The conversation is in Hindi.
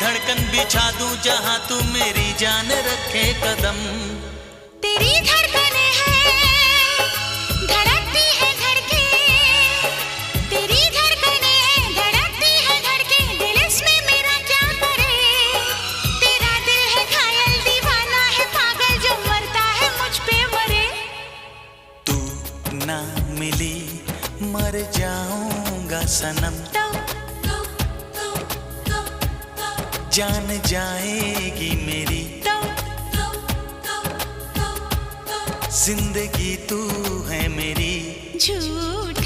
धड़कन बिछा दूं जहां तू मेरी जान रखे कदम। तेरी धड़कने हैं धड़कती है धड़के, तेरी धड़कने हैं धड़कती है धड़के, दिल इसमें मेरा क्या करे। तेरा दिल है घायल दीवाना है पागल जो मरता है मुझ पे मरे। तू ना मिली मर जाऊंगा सनम, जान जाएगी मेरी जिंदगी तू है मेरी। झूठ